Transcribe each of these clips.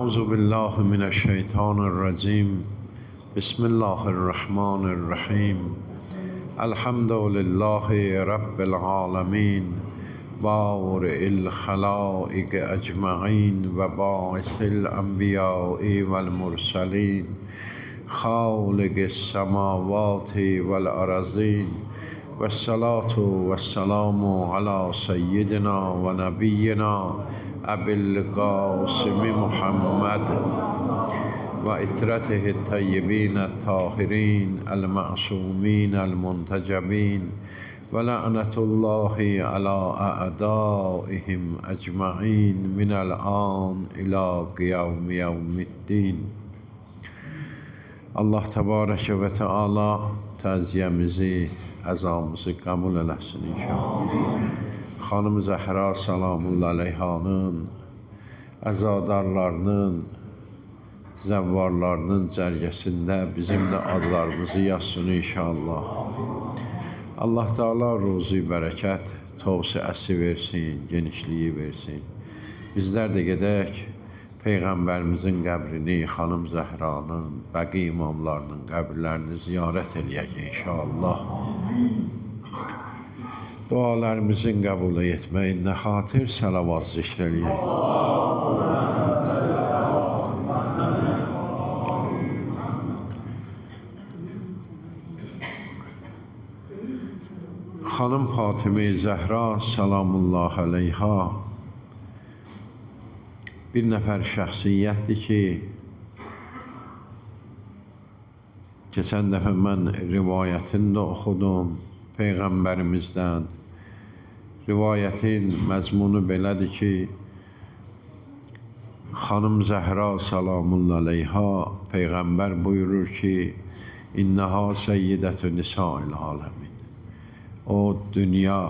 أعوذ بالله من الشيطان الرجيم بسم الله الرحمن الرحيم الحمد لله رب العالمين بارئ الخلائق أجمعين وباعث الأنبياء والمرسلين خالق السماوات والأرضين والصلاة والسلام على سيدنا ونبينا أبي القاسم محمد وإترته الطيبين الطاهرين المعصومين المنتجبين ولعنة الله على أعدائهم أجمعين من الآن إلى قيام يوم الدين. Allah Tebareke ve Teala taziyemizi, əzamızı qəbul eləsin inşallah. Xanım Zəhra salamullah aleyhanın, əzadarlarının, zəvvarlarının cərgəsində bizim də adlarımızı yazsın inşallah. Allah Teala ruzi bərəkət, tövsiəsi versin, genişliyi versin. Bizlər də gedək Peyğəmbərimizin qəbrini, Xanım Zəhranın, bəqi imamlarının qəbirlərini ziyarət eləyək inşallah. Dualarımızın qəbul etməyinə xatir salavat zikr eləyək. Xanım Fatimə Zəhra salamullah aleyha bir nəfər şəxsiyyətdir ki, keçən dəfə mən rivayətini də oxudum Peyğəmbərimizdən. Rivayətin məzmunu belədir ki, Xanım Zəhra salamullah aleyha Peyğəmbər buyurur ki, İnnəha səyyidətü nisa'il aləmin. O dünya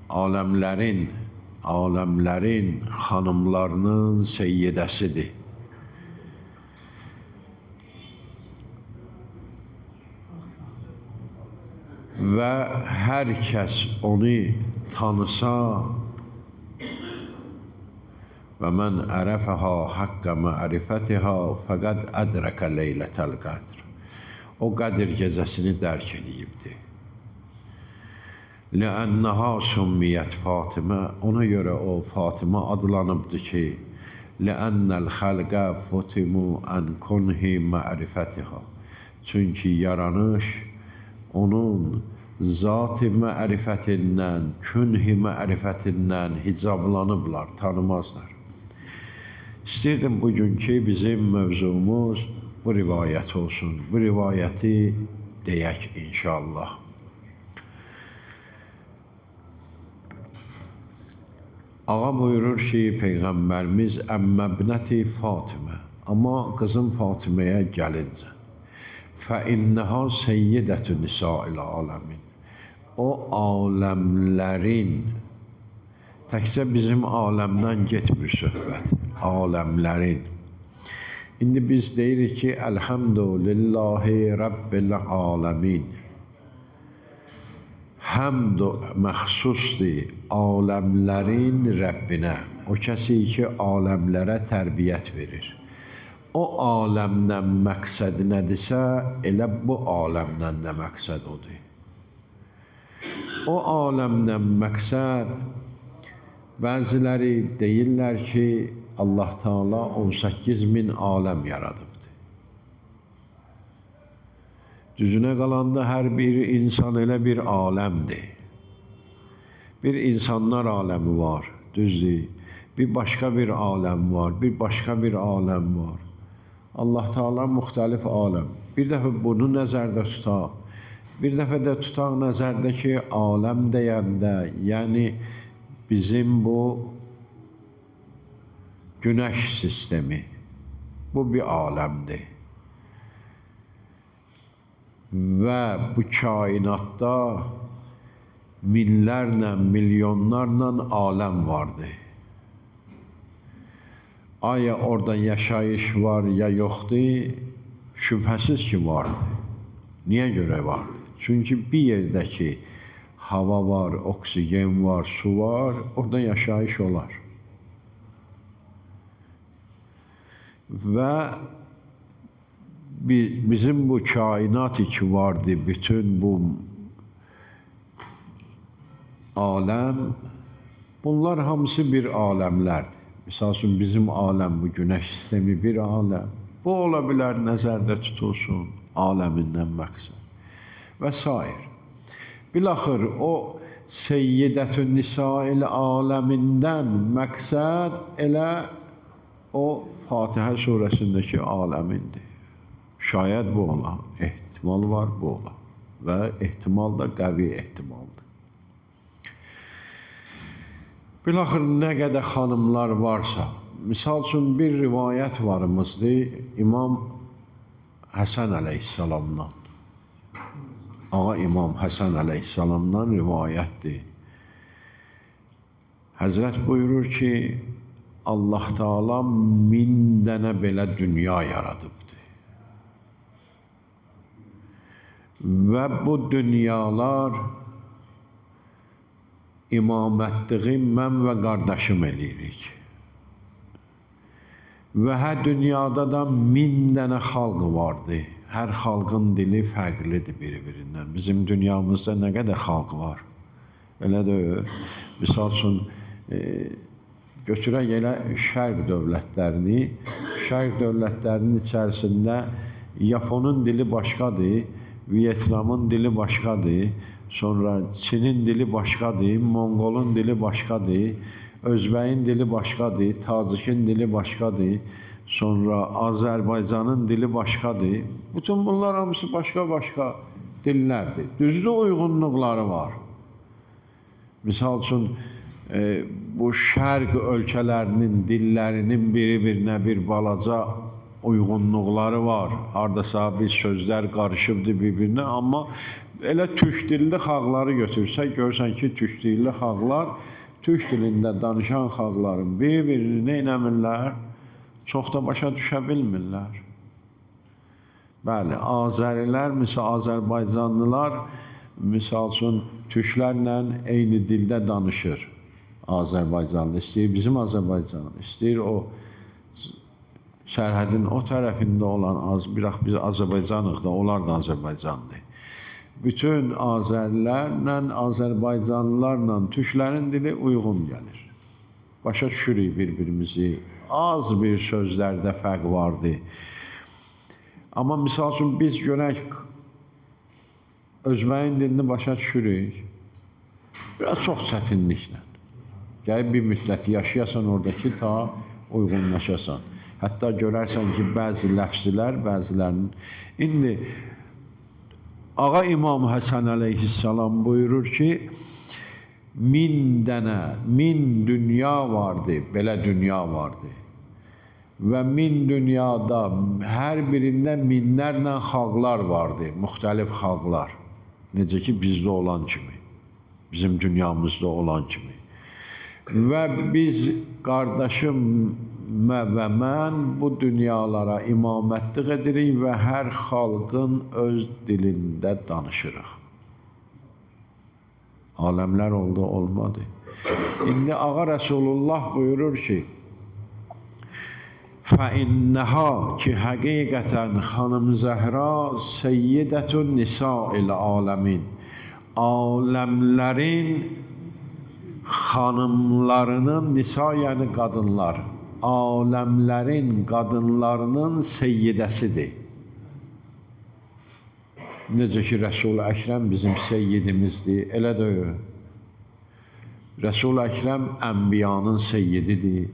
aləmlərin xanımlarının seyyidəsidir. Və hər kəs onu tanısa və mən ərəfəhə haqqə mərifətihə fəqəd ədrəkə leylətəl qədr. O qədir gecəsini dərk edibdir. Ləənnəhə sümmiyyət Fatimə, ona görə o Fatimə adlanıbdır ki, ləənnəl xəlqə futimu ən kunhi mərifətihə. Çünki yaranış onun zat-ı mərifətindən, künhi mərifətindən hicablanıblar, tanımazlar. İstəyirdim bugünkü bizim mövzumuz bu rivayət olsun. Bu rivayəti deyək inşallah. Ağa buyurur ki, Peyğəmbərimiz əmməbnəti Fatimə, amma qızım Fatiməyə gəlincə, fəinnəhə səyyidətü nisa'il aləmin. O aləmlərin, təkcə bizim aləmdən getmir söhbət, aləmlərin. İndi biz deyirik ki, Əlhəmdülillahi Rabbil aləmin. Həmd məxsusdur aləmlərin Rəbbinə, o kəsi ki, aləmlərə tərbiyyət verir. O aləmdən məqsəd nədirsə, elə bu aləmdən də məqsəd odur. O aləmdən məqsəd, bəziləri deyirlər ki, Allah Teala 18.000 aləm yaradıbdır. Düzünə qalanda hər bir insan elə bir aləmdir. Bir insanlar aləmi var, düzdür. Bir başqa bir aləm var, bir başqa bir aləm var. Allah Teala müxtəlif aləm. Bir dəfə bunu nəzərdə tutaq. Bir dəfə də tutaq nəzərdə ki, aləm deyəndə, yəni bizim bu günəş sistemi, bu bir aləmdir. Və bu kainatda minlərlə, milyonlarla aləm vardır. Aya orada yaşayış var ya yoxdur? Şübhəsiz ki vardır. Niyə görə vardır? Çünki bir yerdə ki hava var, oksigen var, su var, orada yaşayış olar. ve bizim bu kainat ki vardı, bütün bu alem, bunlar hamısı bir alemlerdir. Misal üçün bizim alem, bu güneş sistemi bir alem. Bu ola bilər nəzərdə tutulsun, aləmindən məqsəd və s. Bilaxır o Seyyidətün Nisa'il aləmindən məqsəd elə o Fatihə surəsindəki aləmindir. Şayət bu ola, ehtimal var bu ola və ehtimal da qəvi ehtimaldır. Bilaxır nə qədər xanımlar varsa, misal üçün bir rivayət varımızdır İmam Həsən əleyhissalamdan. Ağa İmam Həsən əleyhissalamdan rivayətdir. Həzrət buyurur ki, Allah Teala 1000 dənə belə dünya yaradıbdır. Və bu dünyalar imamətliği mən və qardaşım eləyirik. Və hər dünyada da 1000 dənə xalq vardı. Hər xalqın dili fərqlidir bir-birindən. Bizim dünyamızda nə qədər xalq var? Elə deyil. Misal üçün, götürək elə şərq dövlətlərini. Şərq dövlətlərinin içərisində Yaponun dili başqadır, Vietnamın dili başqadır, sonra Çinin dili başqadır, Monqolun dili başqadır, Özbəyin dili başqadır, Tacikin dili başqadır, sonra Azərbaycanın dili başqadır. Bütün bunlar hamısı başqa-başqa dillərdir. Düzdür, uyğunluqları var. Misal üçün, bu şərq ölkələrinin dillərinin biri-birinə bir balaca uyğunluqları var. Hardasa bir sözlər qarışıbdır bir-birinə, amma elə türk dilli xalqları götürsək, görürsən ki, türk dilli xalqlar, türk dilində danışan xalqların bir-birini nə eləmirlər? Çox da başa düşə bilmirlər. Bəli, Azərilər, misal Azərbaycanlılar, misal üçün, türklərlə eyni dildə danışır. Azərbaycanlı istəyir bizim Azərbaycanlı, istəyir o sərhədin o tərəfində olan, biz Azərbaycanıq da, onlar da Azərbaycanlı. Bütün Azərilərlə, Azərbaycanlılarla türklərin dili uyğun gəlir. Başa düşürük bir-birimizi. Az bir sözlərdə fərq vardı. Amma misal üçün biz görək, Özbəyin dilini başa düşürük. Biraz çox çətinliklə. Gəlib bir müddət yaşayasan oradakı ta uyğunlaşasan. Hətta görərsən ki, bəzi ləfzlər, bəzilərinin... İndi Ağa İmam Həsən əleyhissalam buyurur ki, 1000 dənə, 1000 dünya vardı, belə dünya vardı. Və 1000 dünyada hər birində minlərlə xalqlar vardı, müxtəlif xalqlar. Necə ki, bizdə olan kimi, bizim dünyamızda olan kimi. Və biz, qardaşım və mən bu dünyalara imamətlik edirik və hər xalqın öz dilində danışırıq. Aləmlər oldu, olmadı. İndi Ağa Rəsulullah buyurur ki, فَإِنَّهَا ki həqiqətən xanım Zəhra Seyyidətün Nisa'il aləmin, aləmlərin xanımlarının, nisa yəni qadınlar, aləmlərin qadınlarının seyyidəsidir. Necə ki, Rəsul-i Əkrəm bizim seyyidimizdir, elə deyil. Rəsul-i Əkrəm ənbiyanın seyyididir.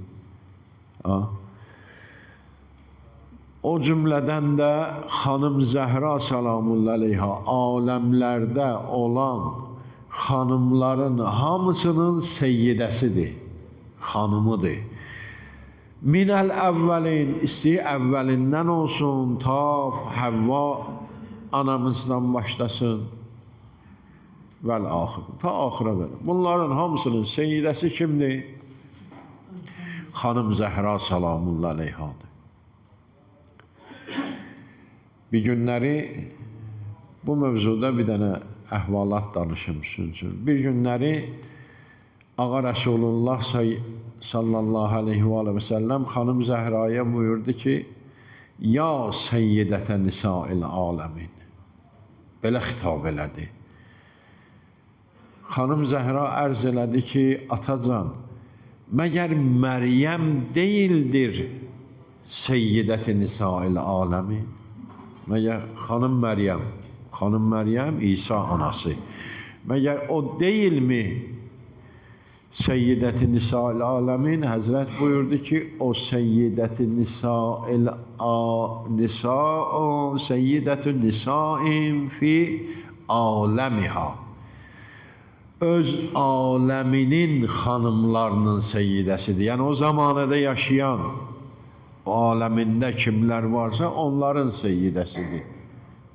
O cümlədən də xanım Zəhra salamullah əleyha aləmlərdə olan xanımların hamısının seyyidəsidir, xanımıdır. Minəl əvvəlin, istəyir əvvəlindən olsun, ta Həvva anamızdan başlasın, vəl axır, ta axıra qədər. Bunların hamısının seyyidəsi kimdir? Xanım Zəhra salamullah əleyhadır. Bir günləri bu mövzuda bir dənə əhvalat danışım üçün. Bir günləri Ağa Resulullah sallallahu aleyhi ve sellem xanım Zəhraya buyurdu ki, ya seyyidətə nisa'il aləmin. Belə xitab elədi. Xanım Zəhra ərz elədi ki, atacan, məgər Məryəm deyildir seyyidət-i nisa'il aləmin? Məgər xanım Məryəm İsa anası, məgər o deyilmi seyyidət-i nisa'il aləmin? Həzrət buyurdu ki, o seyyidət-i nisa'il seyyidət-i nisa'in fi aləmiha. Öz aləminin xanımlarının seyyidəsidir. Yəni o zamanədə yaşayan, o aləmində kimlər varsa onların seyyidəsidir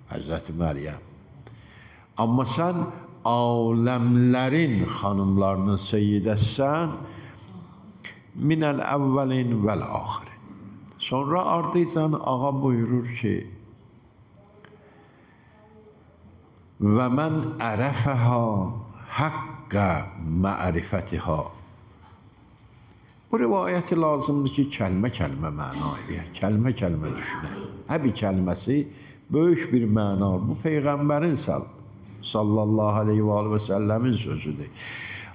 Həzrəti Məryəm. Amma sən aləmlərin xanımlarının seyyidəsən minəl əvvəlin vəl-axirin. Sonra ardıcan ağa buyurur ki, və mən ərəfəhə haqqə mərifətiha. Bu rivayəti lazımdır ki, kəlmə-kəlmə məna eləyək, kəlmə-kəlmə düşünək. Hər bir kəlməsi böyük bir məna. Bu Peyğəmbərin sallallahu aleyhi və səlləmin sözüdür.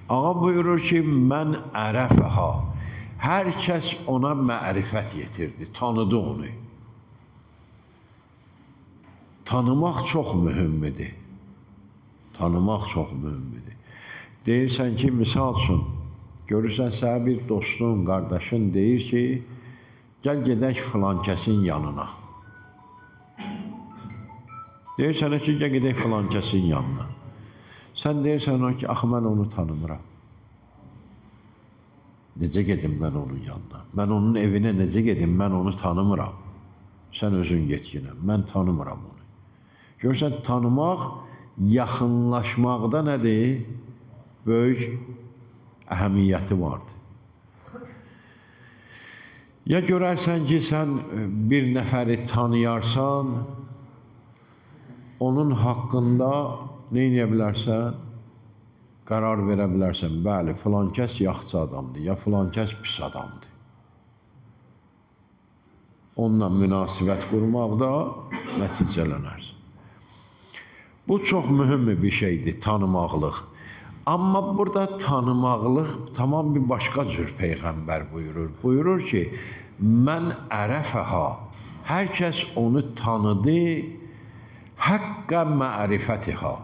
Ağa buyurur ki, mən ərəfəhə. Hər kəs ona mərifət yetirdi, tanıdı onu. Tanımaq çox mühümdür. Tanımaq çox mühümdür. Deyirsən ki, misal üçün, görürsən sənə bir dostun, qardaşın deyir ki, gəl gedək filan kəsin yanına. Deyirsən ki, gəl gedək filan kəsin yanına. Sən deyirsən ki, axı mən onu tanımıram. Necə gedim mən onun yanına? Mən onun evinə necə gedim? Mən onu tanımıram. Sən özün get yenə. Mən tanımıram onu. Görürsən, tanımaq, yaxınlaşmaqda nədir? Böyük əhəmiyyəti vardır. Ya görərsən ki, sən bir nəfəri tanıyarsan, onun haqqında nə edə bilərsən? Qərar verə bilərsən. Bəli, filan kəs yaxşı adamdır, ya filan kəs pis adamdır. Onunla münasibət qurmaqda nəticələnər. Bu çox mühüm bir şeydir, tanımaqlıq. Amma burada tanımaqlıq tamam bir başqa cür Peyğəmbər buyurur. Buyurur ki, mən ərəfəhə. Hər kəs onu tanıdı, haqqə mərifətihə.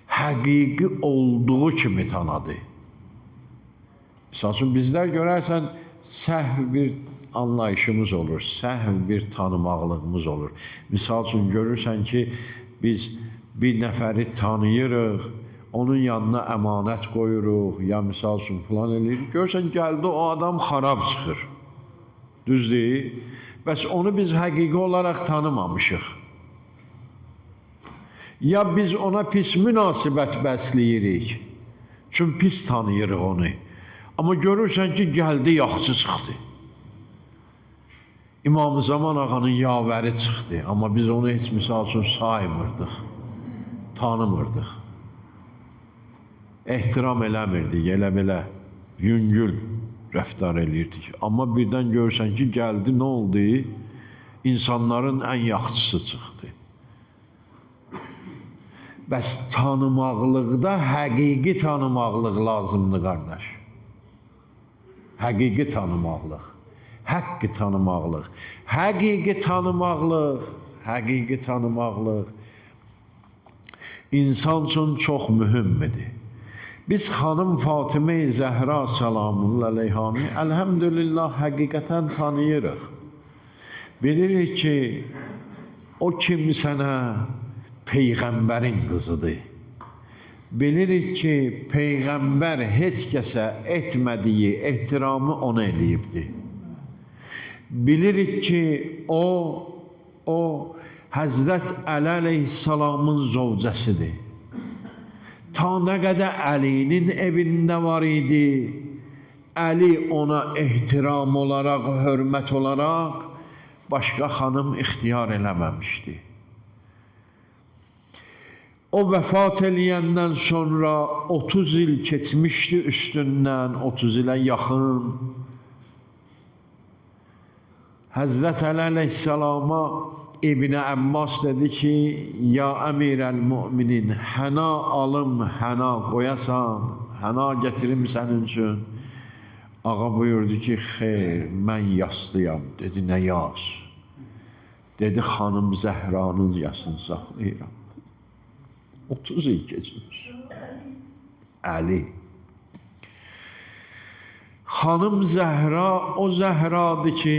Həqiqi olduğu kimi tanıdı. Misal üçün, bizlər görərsən, səhv bir anlayışımız olur, səhv bir tanımaqlığımız olur. Misal üçün, görürsən ki, biz bir nəfəri tanıyırıq, onun yanına əmanət qoyuruq, ya misal üçün filan eləyirik. Görürsən, gəldi o adam xarab çıxır. Düz deyil. Bəs onu biz həqiqi olaraq tanımamışıq. Ya biz ona pis münasibət bəsləyirik, çünki pis tanıyırıq onu. Amma görürsən ki, gəldi yaxşı çıxdı. İmam-ı Zaman ağanın yavəri çıxdı, amma biz onu heç misal üçün saymırdıq, tanımırdıq. Ehtiram eləmirdik, elə-belə yüngül rəftar eləyirdik. Amma birdən görürsən ki, gəldi, nə oldu? İnsanların ən yaxşısı çıxdı. Bəs tanımaqlıqda həqiqi tanımaqlıq lazımdır, qardaş. Həqiqi tanımaqlıq, haqqı tanımaqlıq, həqiqi tanımaqlıq, həqiqi tanımaqlıq insan üçün çox mühümdür. Biz xanım Fatimə-i Zəhra salamullahi aleyhanı əlhəmdülillah həqiqətən tanıyırıq. Bilirik ki, o kimsənə Peyğəmbərin qızıdır. Bilirik ki, Peyğəmbər heç kəsə etmədiyi ehtiramı ona eləyibdir. Bilirik ki, o Həzrət Əli əleyhissalamın zövcəsidir. Ta nə qədər Əlinin evində var idi, Əli ona ehtiram olaraq, hörmət olaraq başqa xanım ixtiyar eləməmişdi. O vəfat eləyəndən sonra 30 il keçmişdi üstündən, 30 ilə yaxın. Həzrət Əli əleyhissalama İbn Əbbas dedi ki, ya əmirəl-müminin, həna alım, həna qoyasan, həna gətirim sənin üçün. Ağa buyurdu ki, xeyr, mən yaslıyam. Dedi, nə yas? Dedi, xanım Zəhranın yasını saxlayıram. 30 il keçmiş. Əli. Xanım Zəhra o Zəhradır ki,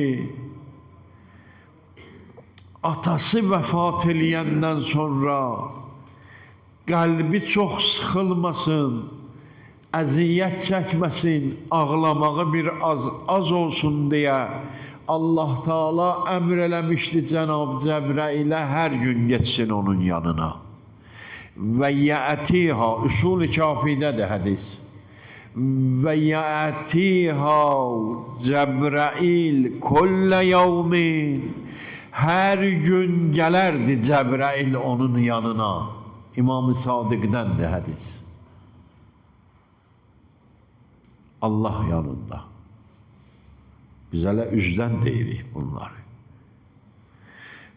atası vəfat eləyəndən sonra qəlbi çox sıxılmasın, əziyyət çəkməsin, ağlamağı bir az olsun deyə Allah Teala əmr eləmişdi Cənab Cəbrailə hər gün getsin onun yanına. Və yətiha, usul-i kafidədir hədis. Və yətiha Cəbrail kullə yevmin, hər gün gələrdi Cəbrail onun yanına. İmam-ı Sadiqdəndir hədis. Allah yanında. Biz hələ üzdən deyirik bunları.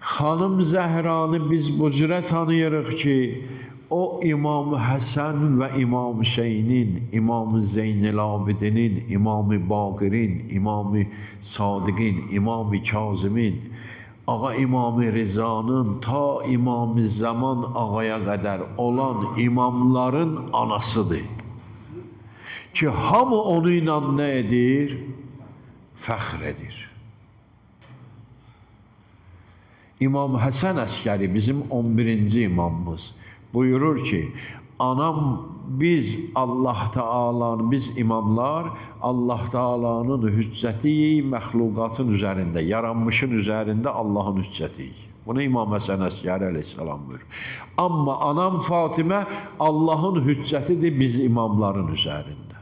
Xanım Zəhranı biz bu cürə tanıyırıq ki, o İmam Həsən və İmam Hüseynin, İmam Zeynəl Abidinin, İmam Baqirin, İmam Sadiqin, İmam Kazımin, Ağa İmam Rizanın ta İmam Zaman ağaya qədər olan imamların anasıdır. Ki hamı onu ilə nə edir? Fəxr edir. İmam Həsən Əskəri bizim 11-ci imamımız buyurur ki, anam biz Allah Teala'nın, biz imamlar Allah Teala'nın hüccətiyik məxluqatın üzərində, yaranmışın üzərində Allahın hüccətiyik. Bunu İmam Həsən Əskəri əleyhissalam buyurur. Amma anam Fatimə Allahın hüccətidir biz imamların üzərində.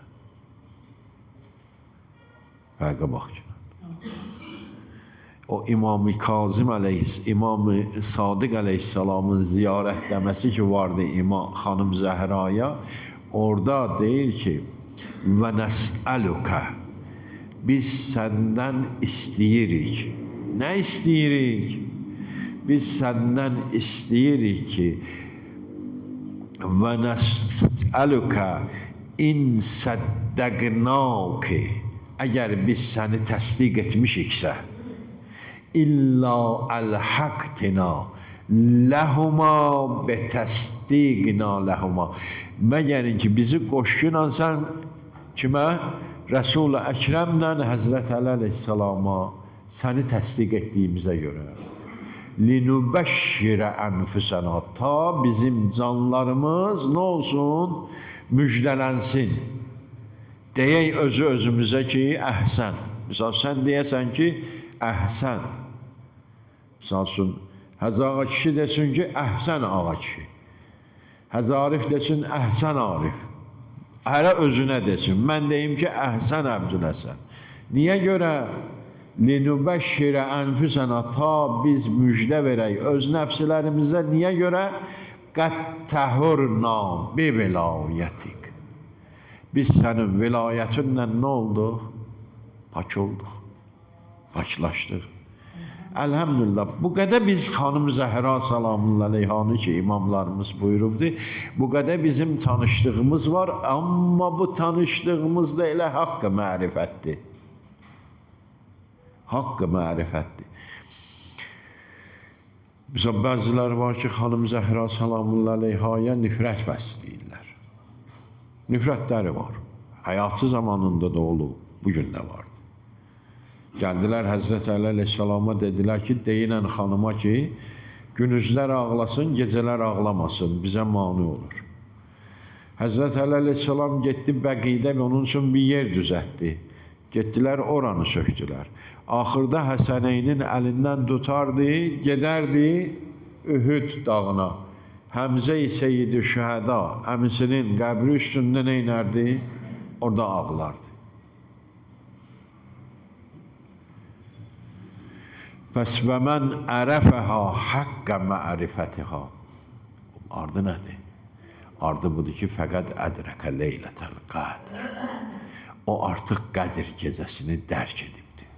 Fərqə bax ki. O İmam-ı Kazım İmam-ı Sadiq əleyhissalamın ziyarətləməsi ki vardı xanım Zəhraya, orada deyir ki, və nəs'əlükə, biz səndən istəyirik. Nə istəyirik? Biz səndən istəyirik ki, və nəs'əlükə in səddəqnâki, əgər biz səni təsdiq etmişiksə, İlla əlhaqtina ləhuma betəsdiqina ləhuma. Məgərin ki, bizi qoşqunla sən kimə? Rəsul-i Əkrəmlə Həzrət Əli əleyhissalama səni təsdiq etdiyimizə görə. Linübəşşirə ənfüsənə, ta bizim canlarımız nə olsun? Müjdələnsin. Deyək özümüzə ki, əhsən. Misal, sən deyəsən ki, əhsən. Misal üçün, Həzə ağa kişi desin ki, əhsən ağa kişi. Həzə Arif desin, əhsən Arif. Hərə özünə desin. Mən deyim ki, əhsən Əbdülhəsən. Niyə görə? Linübəşşirə ənfüsənə, ta biz müjdə verək öz nəfslərimizə. Niyə görə? Qəd təhurna bi vilayətik. Biz sənin vilayətinlə nə olduq? Pak olduq. Paklaşdıq. Əlhəmdülillah. Bu qədər biz xanım Zəhra salamullah aleyhanı ki, imamlarımız buyurubdur. Bu qədər bizim tanışdığımız var, amma bu tanışdığımız da elə haqqı mərifətdir. Haqqı mərifətdir. Bizə bəzilər var ki, xanım Zəhra salamullah aleyhaya nifrət bəsləyirlər. Nifrətləri var. Həyatı zamanında da olub, bugün də var. Gəldilər Həzrət Əli əleyhissalama dedilər ki, deyinən xanıma ki, günüzlər ağlasın, gecələr ağlamasın, bizə mani olur. Həzrət Əli əleyhissalam getdi Bəqidə və onun üçün bir yer düzətdi. Getdilər, oranı söktülər. Axırda Həsəneynin əlindən tutardı, gedərdi Ühüd dağına. Həmzə-i Seyyid-i Şühəda, əmisinin qəbri üstündə neynərdi? Orada ağlardı. Bəs və mən ərəfəhə haqqə mərifətihə. Ardı nədir? Ardı budur ki, fəqət ədrəkə leylətəl qədr. O artıq Qədir gecəsini dərk edibdir.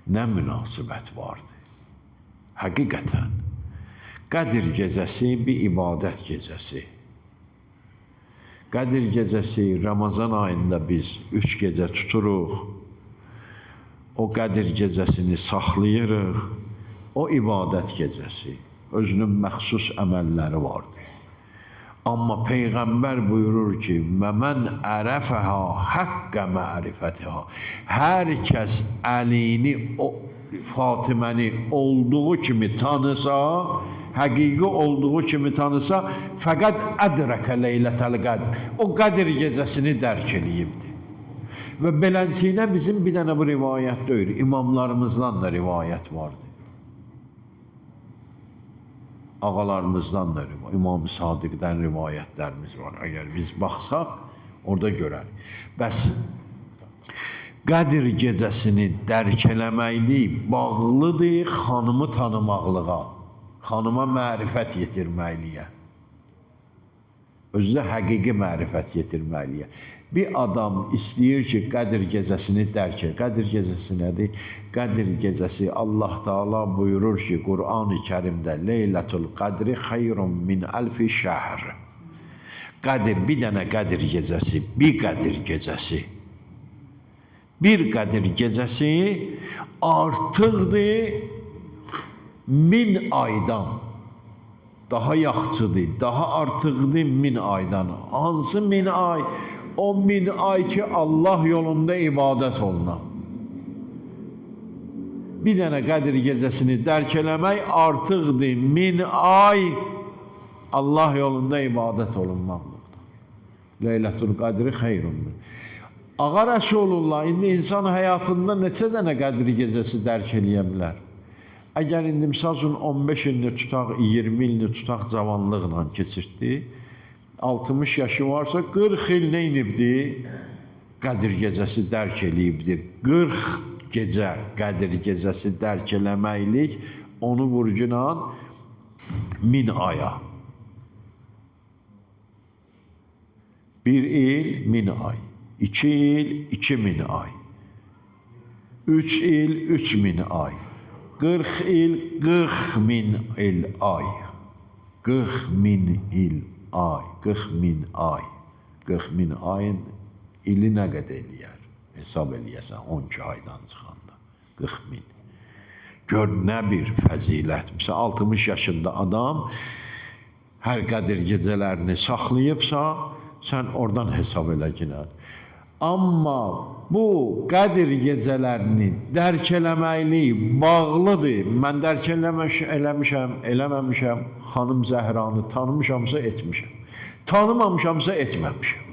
Nə münasibət vardı? Həqiqətən, Qədir gecəsi bir ibadət gecəsi. Qədir gecəsi Ramazan ayında biz 3 gecə tuturuq. O Qədir gecəsini saxlayırıq. O ibadət gecəsi. Özünün məxsus əməlləri vardır. Amma Peyğəmbər buyurur ki, "Mən ərəfəhə haqqə mərifətəhə." Hər kəs Əlini, Fatiməni olduğu kimi tanısa, həqiqi olduğu kimi tanısa, fəqət ədrəkə leylətəl qədr. O Qədir gecəsini dərk eləyibdir. Və beləsinə bizim bir dənə bu rivayət deyil, imamlarımızdan da rivayət vardır. Ağalarımızdan da İmam Sadiqdən rivayətlərimiz var. Əgər biz baxsaq, orada görərik. Bəs Qədir gecəsini dərk eləməklik bağlıdır xanımı tanımaqlığa, xanıma mərifət yetirməkliyə. Özü də həqiqi mərifət yetirməkliyə. Bir adam istəyir ki, Qədir gecəsini dərk et. Qədir gecəsi nədir? Qədir gecəsi Allah Taala buyurur ki, Qur'an-ı Kərimdə Leylətul Qədri xeyrun min əlfi şəhr. Qədir, bir dənə Qədir gecəsi, bir Qədir gecəsi. Bir Qədir gecəsi artıqdır 1000 aydan. Daha yaxçıdır, daha artıqdır 1000 aydan. Hansı 1000 ay? O 1000 ay ki Allah yolunda ibadət olunan. Bir dənə Qədir gecəsini dərk eləmək artıqdır 1000 ay Allah yolunda ibadət olunmaqlıqdır. Leylətul Qədri xeyrun. Ağa Rəsulullah indi insan həyatında neçə dənə Qədir gecəsi dərk eləyə bilər? Əgər indi misal 15 ilini tutaq, 20 ilini tutaq cavanlıqla keçirtdi, 60 yaşı varsa 40 il nə inibdi? Qədir gecəsi dərk eləyibdi. 40 gecə Qədir gecəsi dərk eləməklik onu vurgunan 1000 aya. 1 il 1000 ay, 2 il 2000 ay, 3 il 3000 ay, 40 il 40.000 il ay, 40.000 il ay, 40.000 ay, 40.000 ayın ili nə qədər eləyər? Hesab eləyəsən 12 aydan çıxanda, 40.000. Gör nə bir fəzilət. Məsələn, 60 yaşında adam hər Qədir gecələrini saxlayıbsa, sən oradan hesab elə günər. Amma bu Qədir gecələrini dərk eləməklik bağlıdır. Mən dərk eləmişəm, eləməmişəm, xanım Zəhranı tanımışamsa etmişəm. Tanımamışamsa etməmişəm.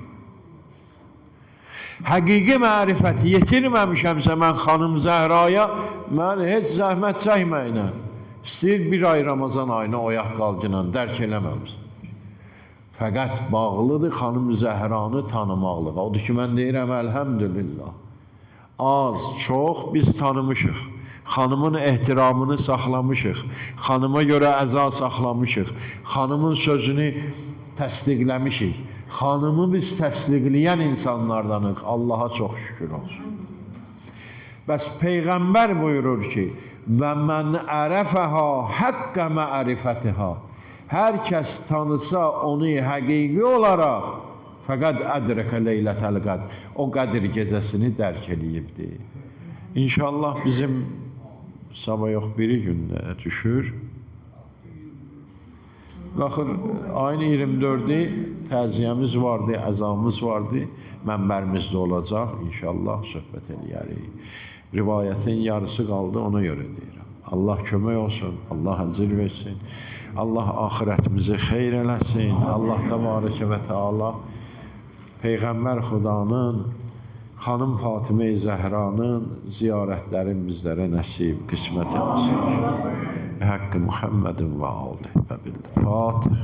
Həqiqi mərifəti yetirməmişəmsə mən xanım Zəhraya, mən heç zəhmət çəkməklə, istəyir bir ay Ramazan ayına oyaq qalqıyla dərk eləməmişəm. Fəqət bağlıdır xanım Zəhranı tanımaqlığa. Odur ki, mən deyirəm, əlhəmdülillah. Az, çox biz tanımışıq. Xanımın ehtiramını saxlamışıq. Xanıma görə əza saxlamışıq. Xanımın sözünü təsdiqləmişik. Xanımı biz təsdiqləyən insanlardanıq. Allaha çox şükür olsun. Bəs Peyğəmbər buyurur ki, və mən ərəfəhə haqqə mərifətihə. Hər kəs tanısa onu həqiqi olaraq, fəqət ədrəkə leylətəl qədr. O Qədir gecəsini dərk eləyibdir. İnşallah bizim sabah yox biri gündə düşür. Baxır, ayın 24-ü təziyyəmiz vardı, əzamız vardı. Mənbərimizdə olacaq, inşallah söhbət eləyərik. Rivayətin yarısı qaldı, ona görə deyirəm. Allah kömək olsun, Allah əcr versin. Allah axirətimizi xeyr eləsin. Allah təbarəkə və təala Peyğəmbər Xudanın, xanım Fatimə-i Zəhranın ziyarətlərin bizlərə nəsib, qismət etsin. Haqqı Muhammedin və alih və bil-Fatih.